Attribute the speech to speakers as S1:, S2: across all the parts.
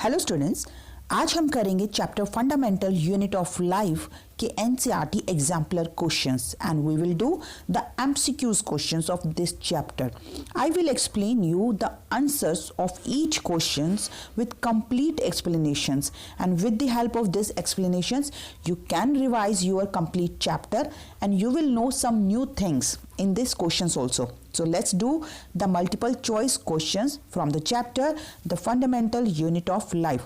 S1: Hello students, आज हम करेंगे chapter fundamental unit of life के NCERT exemplar questions and we will do the MCQs questions of this chapter. I will explain you the answers of each questions with complete explanations, and with the help of these explanations you can revise your complete chapter and you will know some new things in these questions also. So let's do the multiple choice questions from the chapter the fundamental unit of life.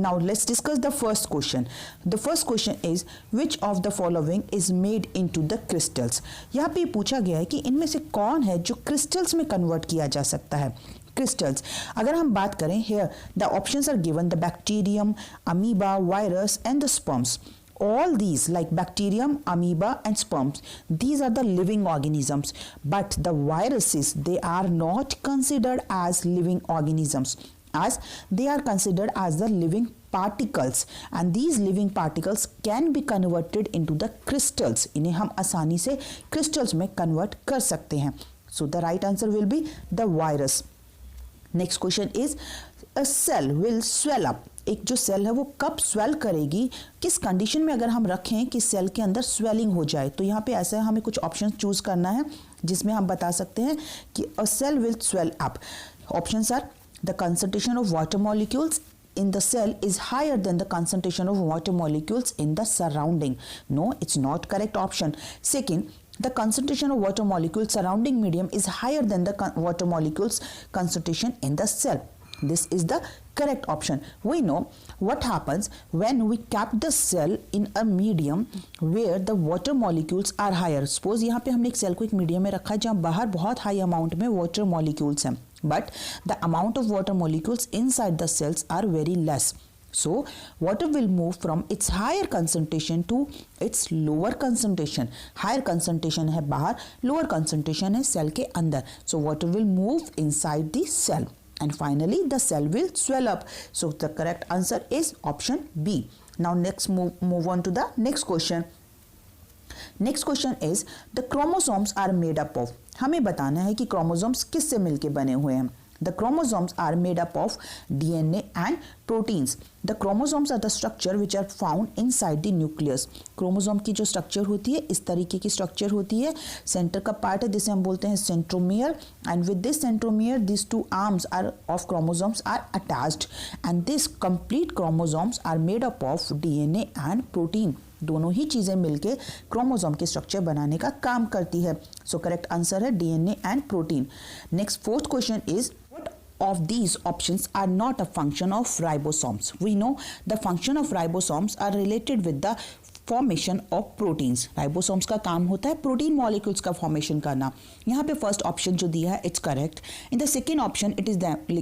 S1: Now let's discuss the first question. The first question is which of the following is made into the crystals. यहाँ पे पूछा गया है कि इनमें से कौन है जो क्रिस्टल्स में कन्वर्ट किया जा सकता है. क्रिस्टल्स अगर हम बात करें, here the options are given: the bacterium, amoeba, virus and the sperms. All these like bacterium, amoeba and sperms, these are the living organisms, but the viruses, they are not considered as living organisms, as they are considered as the living particles, and these living particles can be converted into the crystals. इन्हें हम आसानी से crystals में convert कर सकते हैं. So the right answer will be the virus. Next question is a cell will swell up. एक जो सेल है वो कब स्वेल करेगी, किस कंडीशन में अगर हम रखें कि सेल के अंदर स्वेलिंग हो जाए. तो यहाँ पे ऐसा है, हमें कुछ ऑप्शन चूज करना है जिसमें हम बता सकते हैं कि a cell will swell up. Options are the concentration of water molecules in the cell is higher than the concentration of water molecules in the surrounding. No, it's not correct option. Second, the concentration of water molecules surrounding medium is higher than the water molecules concentration in the cell. This is the correct option. We know what happens when we keep the cell in a medium where the water molecules are higher. Suppose यहाँ पे हमने एक cell को एक medium में रखा है जहाँ बाहर बहुत हाई अमाउंट में वाटर मॉलिक्यूल्स हैं, but the amount of water molecules inside the cells are very less. So water will move from its higher concentration to its lower concentration. Higher concentration है बाहर, lower concentration है cell के अंदर. So water will move inside the cell and finally the cell will swell up. So the correct answer is option B. Now next move on to the next question. Next question is the chromosomes are made up of. हमें बताना है कि chromosomes किससे मिलके बने हुए हैं. The chromosomes are made up of DNA and proteins. The chromosomes are the structure which are found inside the nucleus. Chromosome की जो स्ट्रक्चर होती है इस तरीके की स्ट्रक्चर होती है. सेंटर का पार्ट है जिसे हम बोलते हैं centromere, and with this centromere these two arms are of chromosomes are attached, and this complete chromosomes are made up of DNA and protein. दोनों ही चीजें मिलके क्रोमोसोम के स्ट्रक्चर बनाने का काम करती है. सो करेक्ट आंसर है DNA and protein. Next fourth question is of these options are not a function of ribosomes. We know the function of ribosomes are related with the formation of proteins. Ribosomes का काम होता है protein molecules का formation करना. यहाँ पे first option जो दिया है it's correct. In the second option it is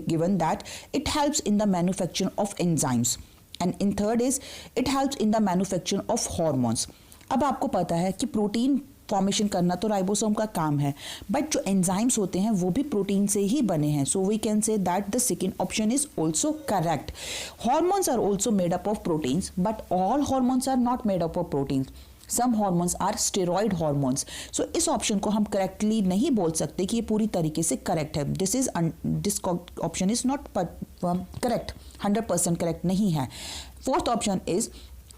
S1: given that it helps in the manufacture of enzymes, and in third is it helps in the manufacture of hormones. अब आपको पता है कि प्रोटीन फॉर्मेशन करना तो राइबोसोम का काम है, बट जो एंजाइम्स होते हैं वो भी प्रोटीन से ही बने हैं. So we can say that the second option is also correct. Hormones are also made up of proteins, but all hormones are not made up of proteins. Some hormones are steroid hormones. So इस option को हम correctly नहीं बोल सकते कि ये पूरी तरीके से करेक्ट है. This option is not correct, 100% correct नहीं है. Fourth option is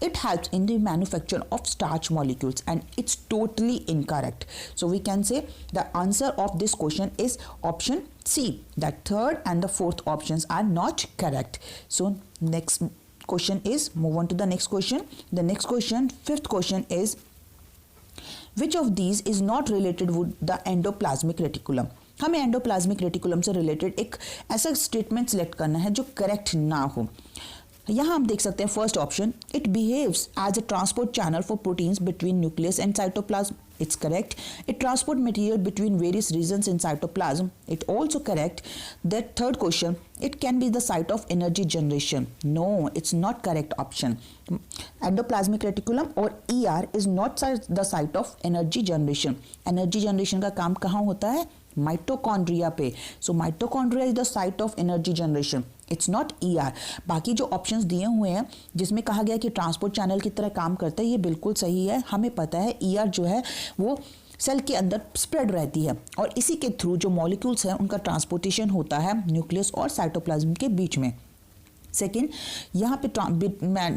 S1: it helps in the manufacture of starch molecules, and it's totally incorrect. So we can say the answer of this question is option C. The third and the fourth options are not correct. So next question is, move on to the next question. The next question, fifth question is which of these is not related with the endoplasmic reticulum. हमें endoplasmic reticulum से related एक ऐसा statement select करना है जो correct ना हो. यहाँ हम देख सकते हैं first option, it behaves as a transport channel for proteins between nucleus and cytoplasm. It's correct. It transport material between various regions in cytoplasm. It also correct. The third question, it can be the site of energy generation. No, it's not correct option. Endoplasmic reticulum or ER is not the site of energy generation. Energy generation का काम कहाँ होता है? Mitochondria पे. So mitochondria is the site of energy generation. It's not ER. बाकी जो options दिए हुए हैं जिसमें कहा गया कि ट्रांसपोर्ट चैनल की तरह काम करता है, ये बिल्कुल सही है. हमें पता है ईआर जो है वो सेल के अंदर स्प्रेड रहती है और इसी के थ्रू जो मॉलिक्यूल्स हैं उनका ट्रांसपोर्टेशन होता है न्यूक्लियस और साइटोप्लाज्म के बीच में. सेकेंड, यहाँ पे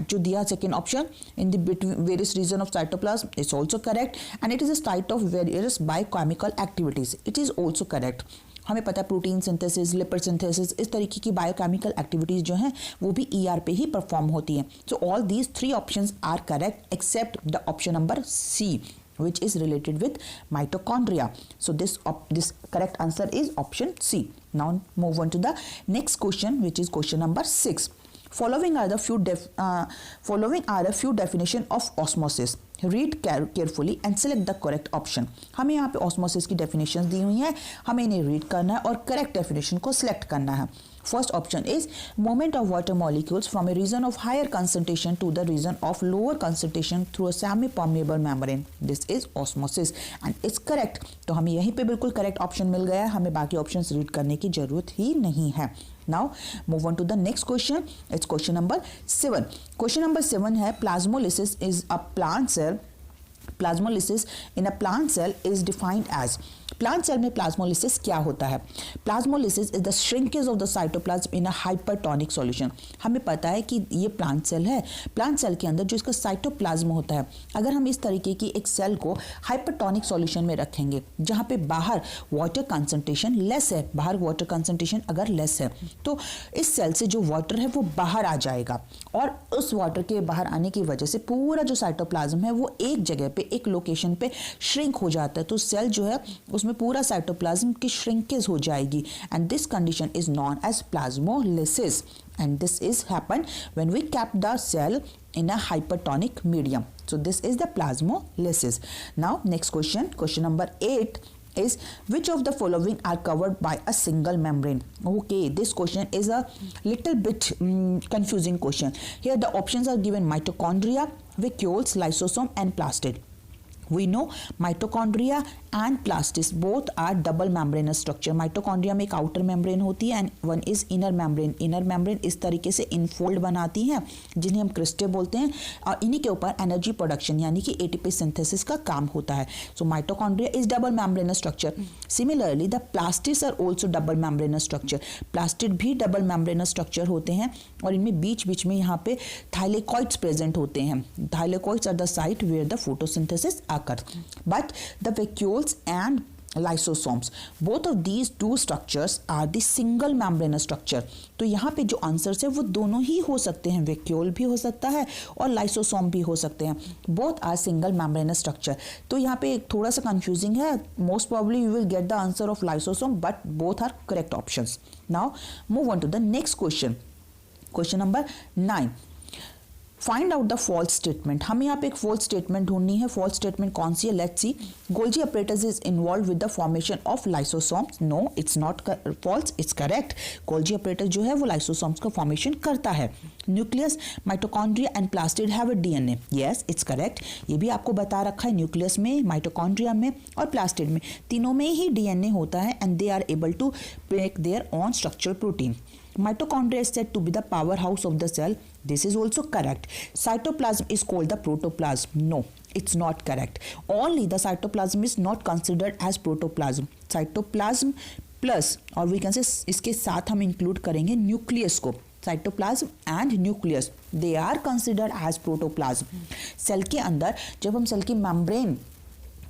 S1: जो दिया second option in the between various region of cytoplasm is also correct and it is a site of various biochemical activities, it is also correct. हमें पता है प्रोटीन सिंथेसिस, लिपिड सिंथेसिस, इस तरीके की बायोकेमिकल एक्टिविटीज जो हैं वो भी ईआर पे ही परफॉर्म होती हैं। So all these 3 options are correct except the option number C which is related with mitochondria. So this correct answer is option C. Now move on to the next question, which is question number 6. Following are a few definition of osmosis. Read carefully and select the correct option. हमें यहाँ पे osmosis की definitions दी हुई हैं, हमें इन्हें read करना है और correct definition को select करना है। First option is movement of water molecules from a region of higher concentration to the region of lower concentration through a semi-permeable membrane. This is osmosis and it's correct. तो हमें यहीं पे बिल्कुल correct option मिल गया है, हमें बाकी options read करने की जरूरत ही नहीं है। Now move on to the next question. It's question number 7. Question number 7 है plasmolysis is a plant cell. Plasmolysis in a plant cell is defined as, plant cell में प्लाज्मोलिसिस क्या होता है? Plasmolysis is the shrinkage of the cytoplasm in a hypertonic solution. हमें पता है कि ये प्लांट सेल है, प्लांट सेल के अंदर जो इसका साइटोप्लाज्म होता है, अगर हम इस तरीके की एक सेल को हाइपरटोनिक सॉल्यूशन में रखेंगे जहाँ पे बाहर वाटर कंसंट्रेशन लेस है, बाहर वाटर कंसंट्रेशन अगर लेस है तो इस सेल से जो वाटर है वो बाहर आ जाएगा और उस वाटर के बाहर आने की वजह से पूरा जो साइटोप्लाज्म है वो एक जगह पे, एक लोकेशन पे श्रिंक हो जाता है। तो सेल जो है उसमें पूरा साइटोप्लाज्म की श्रिंकेज हो जाएगी and this condition is known as plasmolysis and this is happen when we kept the cell in a hypertonic medium. So this is the plasmolysis. Now next question number 8 is which of the following are covered by a single membrane? Okay, this question is a little bit confusing question. Here the options are given: mitochondria, vacuoles, lysosome and plastid. We know mitochondria and plastids both are double membranous structure. Mitochondria में एक outer membrane होती है and one is inner membrane. Inner membrane इस तरीके से infold बनाती हैं जिन्हें हम क्रिस्टे बोलते हैं और इन्हीं के ऊपर एनर्जी प्रोडक्शन यानी कि ATP सिंथेसिस का काम होता है। So mitochondria is double membranous structure. Similarly the plastids are also double membranous structure. Plastid भी double membranous structure होते हैं और इनमें बीच बीच में यहाँ पे thylakoids present होते हैं. Thylakoids are the site where the photosynthesis occurs. But the vacuoles and lysosomes, both of these two structures are the single membranous structure. तो यहाँ पे जो आंसर्स है वो दोनों ही हो सकते हैं, वैक्यूल भी हो सकता है और लाइसोसोम भी हो सकते हैं। Both are single membranous structure. तो यहाँ पे थोड़ा सा कंफ्यूजिंग है, most probably you will get the answer of lysosome but both are correct options. Now move on to the next question, question number 9। Find out the false statement. हमें यहाँ पे एक फॉल्स स्टेटमेंट ढूंढनी है। False statement कौन सी है? Let's see. Golgi apparatus is involve with the formation of lysosomes. No, it's not false, it's correct. Golgi apparatus जो है वो लाइसोसोम्स का फॉर्मेशन करता है। Nucleus, mitochondria and plastid have a DNA. Yes, it's correct. ये भी आपको बता रखा है, न्यूक्लियस में, माइटोकॉन्ड्रिया में और प्लास्टिड में, तीनों में ही डीएनए होता है and they are able to make their own structural protein. Mitochondria is said to be the powerhouse of the cell. This is also correct. Cytoplasm is called the protoplasm. No, it's not correct. Only the cytoplasm is not considered as protoplasm. Cytoplasm plus, और we can say इसके साथ हम include करेंगे nucleus को. Cytoplasm and nucleus they are considered as protoplasm. Cell के अंदर जब हम सेल की मेम्ब्रेन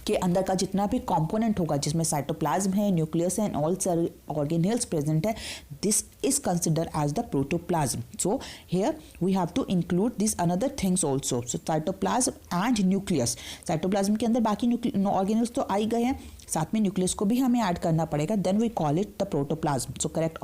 S1: के अंदर का जितना भी कंपोनेंट होगा जिसमें साइटोप्लाज्म है, न्यूक्लियस है and all cell organelles present है, this is considered as the protoplasm. So here we have to include this another things also. So cytoplasm and nucleus, cytoplasm के अंदर बाकी ऑर्गेनल्स तो आ ही गए हैं, साथ में न्यूक्लियस को भी हमें ऐड करना पड़ेगा, then we call it the protoplasm. So correct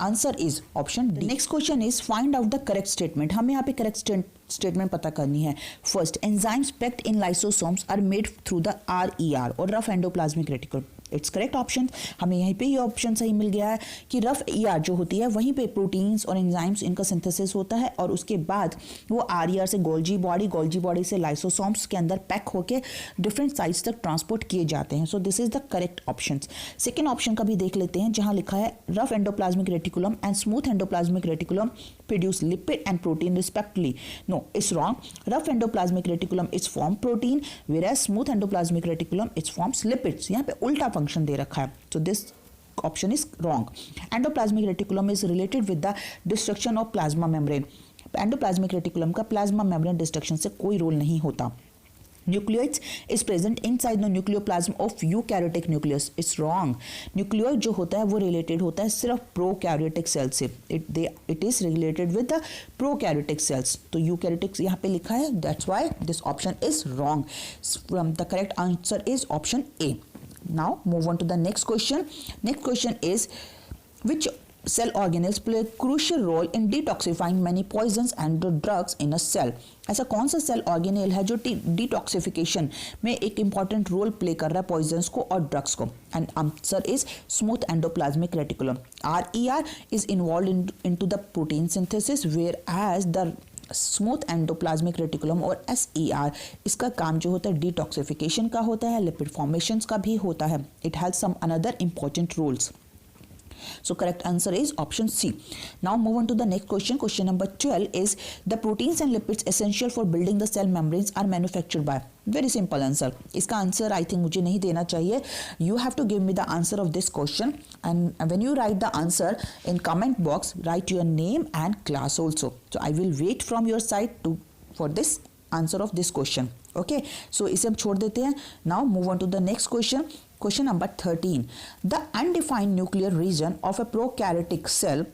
S1: answer is option D. Next question is find out the correct statement. हमें यहाँ पे करेक्ट स्टेटमेंट पता करनी है. First, enzymes packed in lysosomes are made through the RER और rough endoplasmic reticulum. It's correct option. हमें यहीं पे ये ऑप्शन सही मिल गया है कि रफ ER जो होती है वहीं पे प्रोटीन्स और एंजाइम्स इनका सिंथेसिस होता है और उसके बाद वो RER से गोल्जी बॉडी से लाइसोसोम्स के अंदर पैक होके डिफरेंट साइट्स तक ट्रांसपोर्ट किए जाते हैं. So this is the correct option. Second option का भी देख लेते हैं जहां लिखा है rough endoplasmic reticulum and smooth endoplasmic reticulum produce lipid and protein respectively. No, it's wrong. Rough endoplasmic reticulum is form protein whereas smooth endoplasmic reticulum it forms lipids. यहाँ पे उल्टा फंक्शन दे रखा है. So this option is wrong. Endoplasmic reticulum is related with the destruction of plasma membrane. Endoplasmic reticulum का plasma membrane destruction से कोई role नहीं होता. Nucleoids is present inside the nucleoplasm of eukaryotic nucleus. It's wrong. Nucleoid जो होता है वो related होता है सिर्फ प्रोकैरियोटिक सेल से. It is related with the prokaryotic cells. तो यूकैरियोटिक यहाँ पे लिखा है, that's why this option is wrong. From the correct answer is option A. Now move on to the next question. Next question is which cell organelles play a crucial role in detoxifying many poisons and drugs in a cell. ऐसा कौन सा cell organelle है जो detoxification में एक important role play कर रहा है पॉइजन्स को और ड्रग्स को? And answer is smooth endoplasmic reticulum. RER is involved into the protein synthesis, whereas the smooth endoplasmic reticulum और SER इसका काम जो होता है डिटॉक्सिफिकेशन का होता है, लिपिड फॉर्मेशंस का भी होता है. It has some another important roles. So correct answer is option C. Now move on to the next question. Question number 12 is the proteins and lipids essential for building the cell membranes are manufactured by. Very simple answer. इसका answer I think मुझे नहीं देना चाहिए. You have to give me the answer of this question, and when you write the answer in comment box, write your name and class also. So I will wait from your side for this answer of this question. Okay, so इसे हम छोड़ देते हैं. Now move on to the next question. Question number 13. The undefined nuclear region of a prokaryotic cell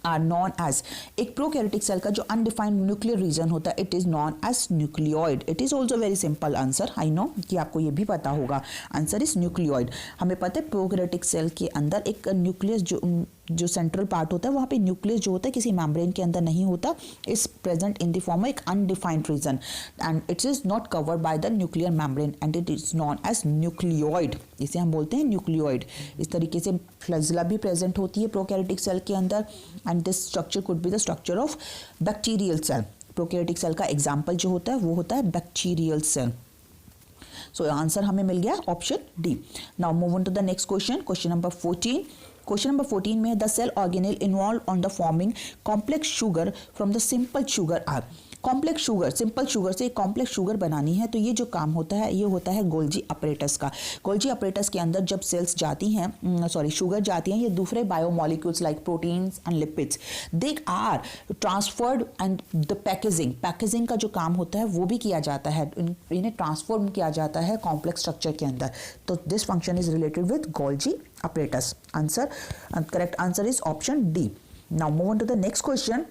S1: are known as. एक prokaryotic cell का जो undefined nuclear region होता है it is known as nucleoid. It is also very simple answer. I know कि आपको ये भी पता होगा. Answer is nucleoid. हमें पता है प्रोकैरियोटिक सेल के अंदर एक न्यूक्लियस जो सेंट्रल पार्ट होता है वहाँ पे न्यूक्लियस जो होता है किसी मेम्ब्रेन के अंदर नहीं होता. Is present in the form of एक undefined region and it is not covered by the nuclear membrane and it is known as nucleoid. इसे हम बोलते हैं न्यूक्लियोइड. इस तरीके से फ्लैजिला भी प्रेजेंट होती है प्रोकैरियोटिक सेल के अंदर and this structure could be the structure of bacterial cell. Prokaryotic cell का एग्जाम्पल जो होता है वो होता है बैक्टीरियल सेल. सो आंसर हमें मिल गया option D. Now move on to the next question. Question number 14. Question number 14 में the cell organelle involve on the forming complex sugar from the simple sugar are. Complex sugar, simple sugar से complex sugar बनानी है तो ये जो काम होता है ये होता है गोल्जी अपरेटस का. गोल्जी अपरेटस के अंदर जब सेल्स जाती हैं शुगर जाती हैं ये दूसरे biomolecules like proteins and lipids they are transferred and the packaging का जो काम होता है वो भी किया जाता है. इन्हें ट्रांसफॉर्म किया जाता है कॉम्प्लेक्स स्ट्रक्चर के अंदर. तो this function is related with Golgi apparatus. Correct answer is option D. Now move on to the next question.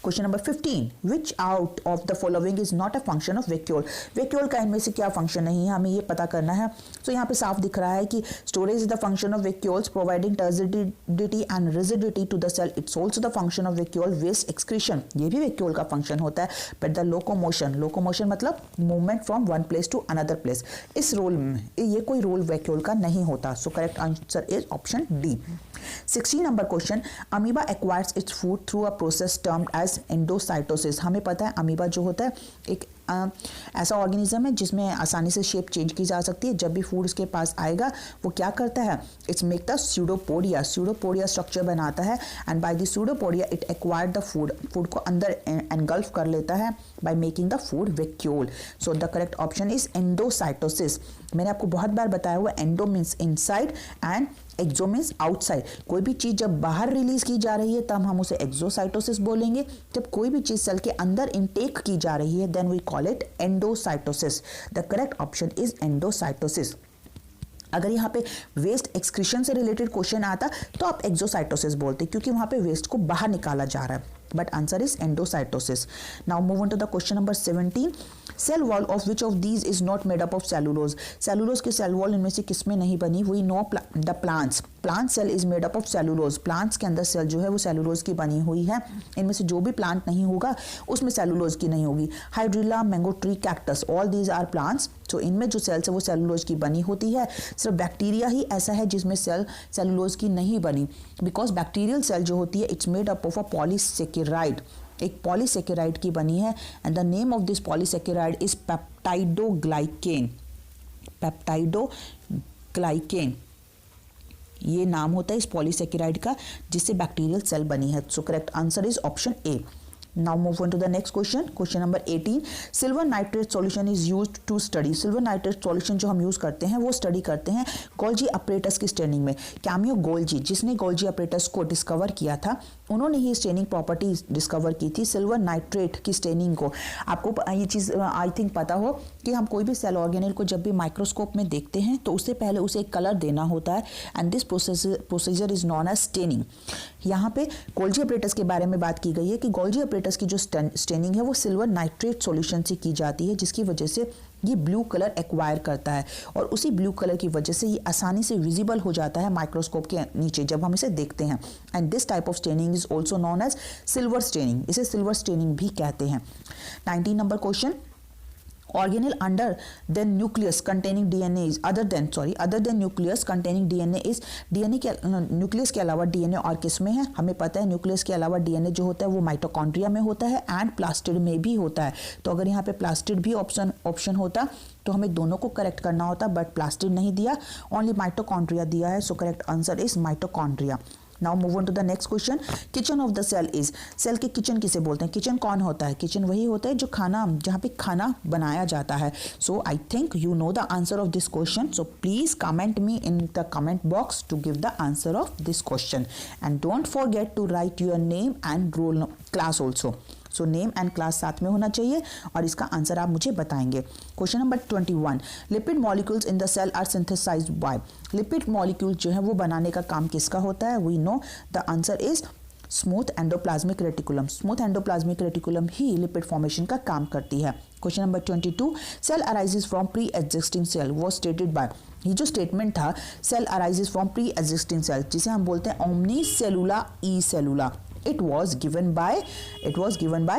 S1: Question number 15. Which out of the following is not a function of vacuole? Vacuole का इनमें से क्या function नहीं है हमें ये पता करना है. तो यहाँ पे साफ दिख रहा है कि storage is the function of vacuoles providing turbidity and rigidity to the cell. It's also the function of vacuole waste excretion. ये भी vacuole का फंक्शन होता है. But the locomotion मतलब movement from one place to another place. इस role में ये कोई रोल vacuole का नहीं होता. So correct answer is option D. 16 number question. Amoeba acquires its food through a process termed as endocytosis. हमें पता है अमीबा जो होता है एक ऐसा ऑर्गेनिज्म है जिसमें आसानी से शेप चेंज की जा सकती है. जब भी फूड उसके पास आएगा वो क्या करता है it's make the pseudopodia structure बनाता है and by the pseudopodia it acquired the food को अंदर एनगल्फ कर लेता है by making the food vacuole. So the correct option is endocytosis. मैंने आपको बहुत बार बताया हुआ endo means inside and exo means outside. कोई भी चीज़ जब बाहर रिलीज की जा रही है तब हम उसे एक्सोसाइटोसिस बोलेंगे. जब कोई भी चीज़ सेल के अंदर इनटेक की जा रही है then we call it endocytosis. The correct option is endocytosis. अगर यहाँ पे वेस्ट एक्सक्रीशन से रिलेटेड क्वेश्चन आता तो आप एक्सोसाइटोसिस बोलते क्योंकि वहाँ पे वेस्ट को बाहर निकाला जा रहा है. But answer is endocytosis. Now move on to the question number 17. Cell wall of which of these is not made up of cellulose. Cellulose की सेल वॉल इनमें से किसमें नहीं बनी. We know the plant cell is made up of cellulose. Plants के अंदर cell जो है वो सेलुलोज की बनी हुई है. इनमें से जो भी प्लांट नहीं होगा उसमें सेलुलोज की नहीं होगी. Hydrilla, mango tree, cactus all these are plants. तो इनमें जो सेल्स है वो सेलुलोज की बनी होती है. सिर्फ बैक्टीरिया ही ऐसा है जिसमें सेल सेलुलोज की नहीं बनी बिकॉज बैक्टीरियल सेल जो होती है it's made up of a polysaccharide. एक पॉलीसेकेराइड की बनी है and the name of this polysaccharide is peptidoglycan. ये नाम होता है इस पॉलीसेकेराइड का जिससे बैक्टीरियल सेल बनी है. So correct answer is option A. Now move on to the next question. Question number 18. Silver nitrate solution is used to study. Silver nitrate solution जो हम यूज करते हैं वो स्टडी करते हैं गोल्जी अपरेटस की स्टेनिंग में. कैमियो गोल्जी, जिसने गोल्जी अपरेटस को डिस्कवर किया था, उन्होंने ही स्टेनिंग प्रॉपर्टी डिस्कवर की थी सिल्वर नाइट्रेट की स्टेनिंग को. आपको ये चीज़ आई थिंक पता हो कि हम कोई भी सेल ऑर्गेनेल को जब भी माइक्रोस्कोप में देखते हैं तो उससे पहले उसे एक कलर देना होता है and this procedure is known as staining. यहाँ पे गोल्जी अपरेटस के बारे में बात की गई है कि गोल्जी अपरेटस की जो स्टेनिंग है वो सिल्वर नाइट्रेट सॉल्यूशन से की जाती है, जिसकी वजह से ये ब्लू कलर एक्वायर करता है और उसी ब्लू कलर की वजह से ये आसानी से विजिबल हो जाता है माइक्रोस्कोप के नीचे जब हम इसे देखते हैं. And this type of staining is also known as silver staining. इसे सिल्वर स्टेनिंग भी कहते हैं. 19 number question. Organelle other than nucleus containing DNA is other than nucleus containing DNA is DNA के न्यूक्लियस के अलावा DNA और किस में है? हमें पता है न्यूक्लियस के अलावा DNA जो होता है वो माइटोकॉन्ड्रिया में होता है एंड प्लास्टिड में भी होता है. तो अगर यहाँ पे प्लास्टिड भी ऑप्शन होता तो हमें दोनों को करेक्ट करना होता, बट प्लास्टिड नहीं दिया, ओनली माइटोकॉन्ड्रिया दिया है. So correct answer is mitochondria. Now move on to the next question. Kitchen of the cell is. Cell के किचन किसे बोलते हैं? किचन कौन होता है? किचन वही होता है जो खाना, जहाँ पे खाना बनाया जाता है. So I think you know the answer of this question. So please comment me in the comment box to give the answer of this question and don't forget to write your name and roll class also. So name and class साथ में होना चाहिए और इसका answer आप मुझे बताएंगे. Question number 21. Lipid molecules in the cell are synthesized by. Lipid molecule जो है वो बनाने का काम किसका होता है? We know the answer is smooth endoplasmic reticulum. Smooth endoplasmic reticulum ही लिपिड फॉर्मेशन का काम करती है. Question number 22. Cell arises from pre existing cell was stated by. ये जो स्टेटमेंट था cell arises from pre existing cell, जिसे हम बोलते हैं omni cellula e cellula, it was given by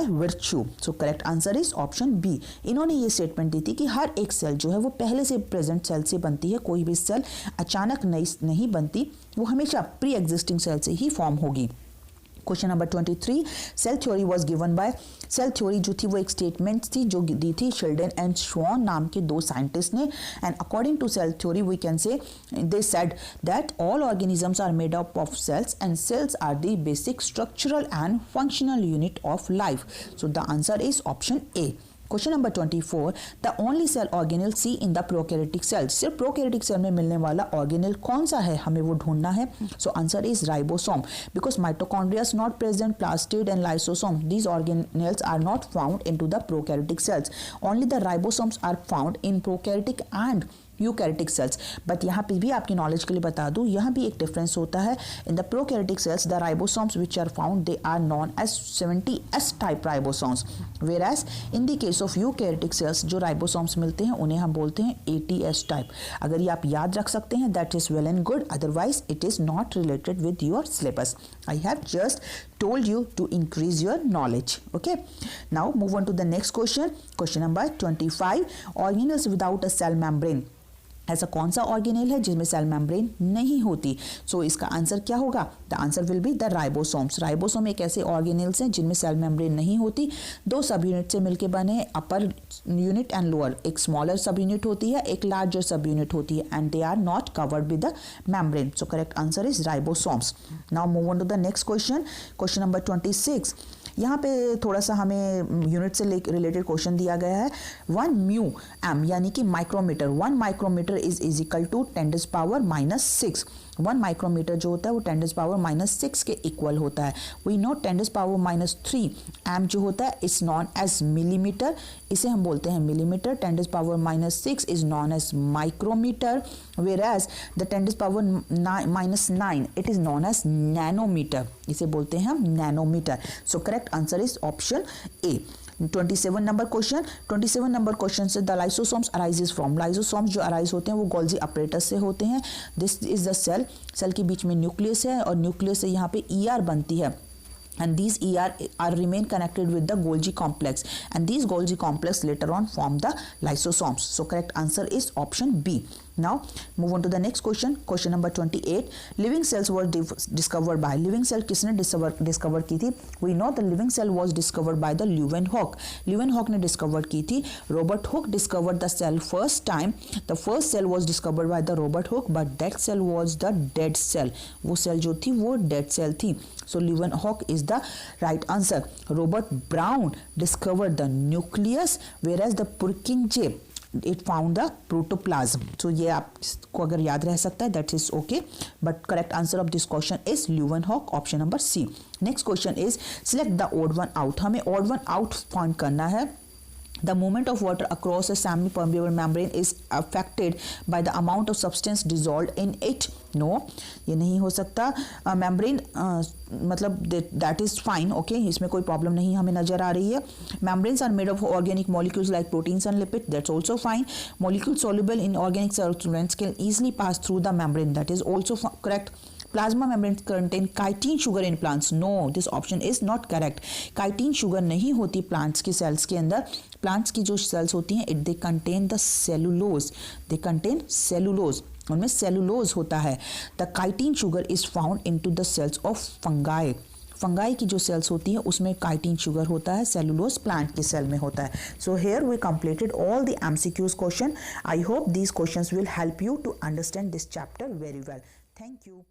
S1: Virchow. So correct answer is option B. इन्होंने ये statement दी थी कि हर एक सेल जो है वो पहले से प्रेजेंट सेल से बनती है, कोई भी सेल अचानक नहीं बनती, वो हमेशा प्री एग्जिस्टिंग सेल से ही फॉर्म होगी. Question number 23. Cell theory was given by. Cell theory जो थी वो एक स्टेटमेंट थी जो दी थी शिल्डन एंड श्वॉन नाम के दो साइंटिस्ट ने. And according to cell theory we can say they said that all organisms are made up of cells and cells are the basic structural and functional unit of life. So the answer is option A. Question number 24. The only cell organelle seen in the prokaryotic cell. सिर्फ prokaryotic cell में मिलने वाला organelle कौन सा है, हमें वो ढूंढना है. So answer is ribosome, because mitochondria is not present, plastid and lysosome, these organelles are not found into the prokaryotic cells. Only the ribosomes are found in prokaryotic and eukaryotic cells. But यहाँ पे भी आपकी knowledge के लिए बता दूँ, यहाँ भी एक डिफरेंस होता है. In the prokaryotic cells the ribosomes which are found they are known as 70S type ribosomes, whereas in the case of eukaryotic cells जो राइबोसोम्स मिलते हैं उन्हें हम बोलते हैं 80S टाइप. अगर ये आप याद रख सकते हैं that is well and good, otherwise it is not related with your syllabus. I have just told you to increase your knowledge. Okay, now move on to the next question. Question number 25. Organelles without a cell membrane. ऐसा कौन सा organelle है जिसमें cell membrane नहीं होती? सो इसका answer क्या होगा? The answer will be the ribosomes. Ribosome एक ऐसे ऑर्गेनेल्स हैं जिनमें सेल मेम्ब्रेन नहीं होती. दो सब यूनिट से मिलकर बने, अपर यूनिट एंड लोअर. एक स्मॉलर सब यूनिट होती है, एक लार्जर सब यूनिट होती है, and they are not covered with the membrane. So correct answer is ribosomes. Now move on to the next question. Question number 26. यहाँ पे थोड़ा सा हमें यूनिट से रिलेटेड क्वेश्चन दिया गया है. 1 म्यू एम यानी कि micrometre. 1 micrometre is equal to 10⁻⁻6. 1 micrometre जो होता है वो 10⁻⁻6 के इक्वल होता है. वी नो 10⁻³ एम जो होता है इज नॉन एज मिलीमीटर, इसे हम बोलते हैं millimetre. 10⁻⁻6 is known as micrometre, whereas the 10⁻⁹ it is known as nanometre, इसे बोलते हैं हम nanometre. So correct answer is option A. 27 number question. 27 number question से the lysosomes arises from. Lysosomes जो अराइज होते हैं वो गोल्जी अपरेटस से होते हैं. This is the cell. Cell के बीच में न्यूक्लियस है और न्यूक्लियस से यहाँ पे ER बनती है. And these ER are remain connected with the Golgi complex, and these Golgi complex later on form the lysosomes. So correct answer is option B. Now move on to the next question. Question number 28. Living cells were discovered by. Living cell किसने discover की थी? We know the living cell was discovered by the Leeuwenhoek. Leeuwenhoek ने discover की थी. Robert Hooke discovered the cell first time. The first cell was discovered by the Robert Hooke, but that cell was the dead cell. वो cell जो थी वो dead cell थी. So Leeuwenhoek is the right answer. Robert Brown discovered the nucleus, whereas the Purkinje it found the protoplasm. So ये आपको अगर याद रह सकता है that is okay, but correct answer of this question is Leeuwenhoek, option number C. Next question is select the odd one out. हमें odd one out find करना है. The movement of water across a semi-permeable membrane is affected by the amount of substance dissolved in it. No, ये नहीं हो सकता. Membrane मतलब that is fine, okay, इसमें कोई प्रॉब्लम नहीं हमें नजर आ रही है. Membranes are made of organic molecules like proteins and lipids. That's also fine. Molecules soluble in organic solvents can easily pass through the membrane. That is also correct. Plasma membranes contain chitin sugar in plants. No, this option is not correct. Chitin sugar नहीं होती plants की cells के अंदर. Plants की जो cells होती हैं, they contain the cellulose. They contain cellulose. उनमें cellulose होता है. The chitin sugar is found into the cells of fungi. Fungi की जो सेल्स होती है उसमें काइटिन शुगर होता है, सेलुलोज प्लांट के सेल में होता है. So here we completed all the MCQs question. I hope these questions will help you to understand this chapter very well. Thank you.